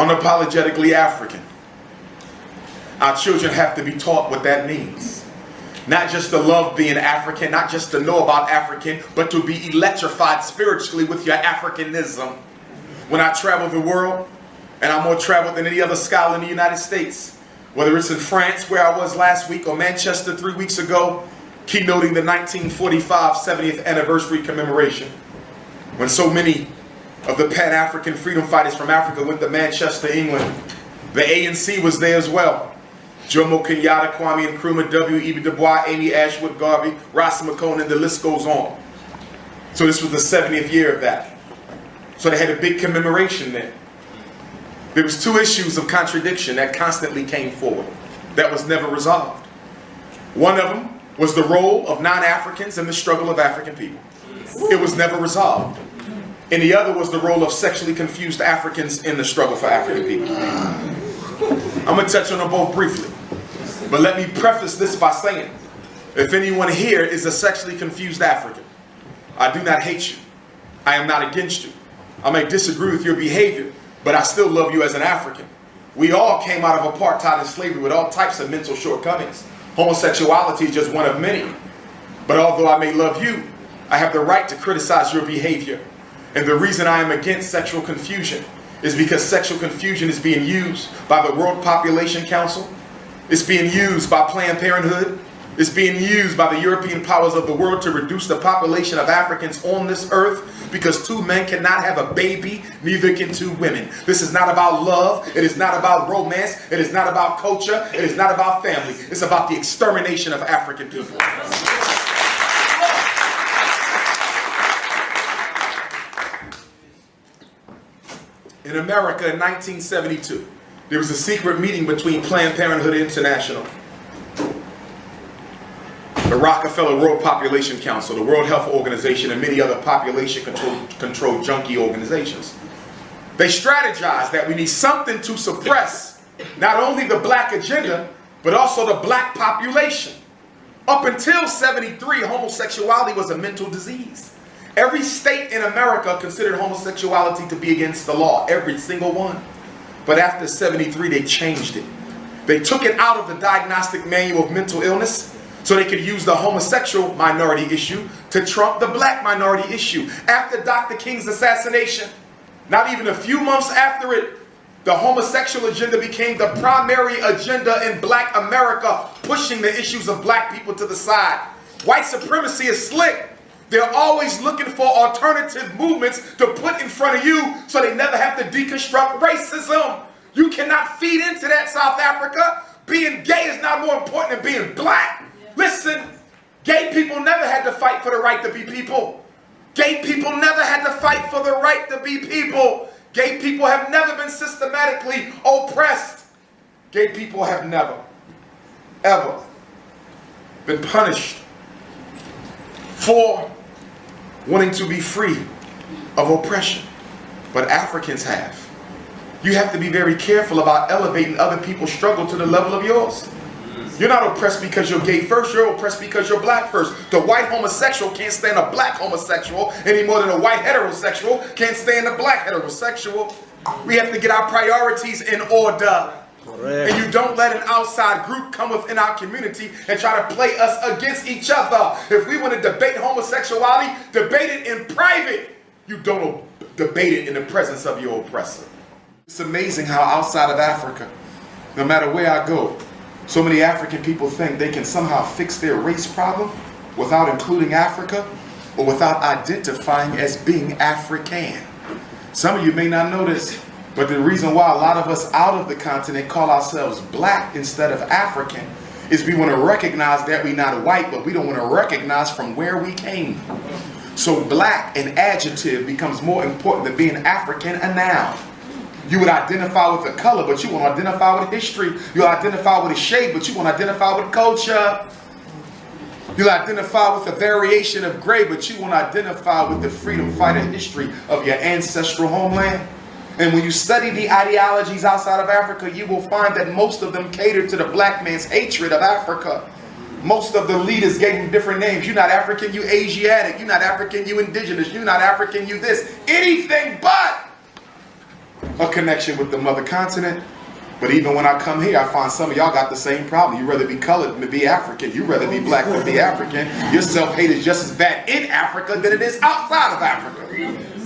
unapologetically African. Our children have to be taught what that means. Not just to love being African, not just to know about African, but to be electrified spiritually with your Africanism. When I travel the world, and I'm more traveled than any other scholar in the United States, whether it's in France, where I was last week, or Manchester 3 weeks ago, keynoting the 1945 70th anniversary commemoration, when so many of the Pan-African freedom fighters from Africa went to Manchester, England. The ANC was there as well. Jomo Kenyatta, Kwame Nkrumah, W.E.B. Du Bois, Amy Ashwood Garvey, Rossi McCone, the list goes on. So this was the 70th year of that. So they had a big commemoration there. There was two issues of contradiction that constantly came forward that was never resolved. One of them was the role of non-Africans in the struggle of African people. It was never resolved. And the other was the role of sexually confused Africans in the struggle for African people. I'm going to touch on them both briefly. But let me preface this by saying, if anyone here is a sexually confused African, I do not hate you. I am not against you. I may disagree with your behavior, but I still love you as an African. We all came out of apartheid and slavery with all types of mental shortcomings. Homosexuality is just one of many. But although I may love you, I have the right to criticize your behavior. And the reason I am against sexual confusion is because sexual confusion is being used by the World Population Council. It's being used by Planned Parenthood. It's being used by the European powers of the world to reduce the population of Africans on this earth, because two men cannot have a baby, neither can two women. This is not about love. It is not about romance. It is not about culture. It is not about family. It's about the extermination of African people. In America in 1972, there was a secret meeting between Planned Parenthood International, the Rockefeller World Population Council, the World Health Organization, and many other population-controlled junkie organizations. They strategized that we need something to suppress not only the black agenda, but also the black population. Up until '73, homosexuality was a mental disease. Every state in America considered homosexuality to be against the law, every single one. But after '73, they changed it. They took it out of the diagnostic manual of mental illness so they could use the homosexual minority issue to trump the black minority issue. After Dr. King's assassination, not even a few months after it, the homosexual agenda became the primary agenda in black America, pushing the issues of black people to the side. White supremacy is slick. They're always looking for alternative movements to put in front of you so they never have to deconstruct racism. You cannot feed into that, South Africa. Being gay is not more important than being black. Listen, gay people never had to fight for the right to be people. Gay people never had to fight for the right to be people. Gay people have never been systematically oppressed. Gay people have never, ever been punished for wanting to be free of oppression. But Africans have. You have to be very careful about elevating other people's struggle to the level of yours. You're not oppressed because you're gay first, you're oppressed because you're black first. The white homosexual can't stand a black homosexual any more than a white heterosexual can't stand a black heterosexual. We have to get our priorities in order. Correct. And you don't let an outside group come within our community and try to play us against each other. If we want to debate homosexuality, debate it in private. You don't debate it in the presence of your oppressor. It's amazing how outside of Africa, no matter where I go, so many African people think they can somehow fix their race problem without including Africa or without identifying as being African. Some of you may not know this, but the reason why a lot of us out of the continent call ourselves black instead of African is we want to recognize that we're not white, but we don't want to recognize from where we came. So black, an adjective, becomes more important than being African, a noun. You would identify with a color, but you won't identify with history. You'll identify with a shade, but you won't identify with culture. You'll identify with a variation of gray, but you won't identify with the freedom fighter history of your ancestral homeland. And when you study the ideologies outside of Africa, you will find that most of them cater to the black man's hatred of Africa. Most of the leaders gave him different names. You're not African, you Asiatic. You're not African, you indigenous. You're not African, you this. Anything but. a connection with the mother continent. But even when I come here, I find some of y'all got the same problem. You rather be colored than be African. You rather be black than be African. Your self-hate is just as bad in Africa than it is outside of Africa.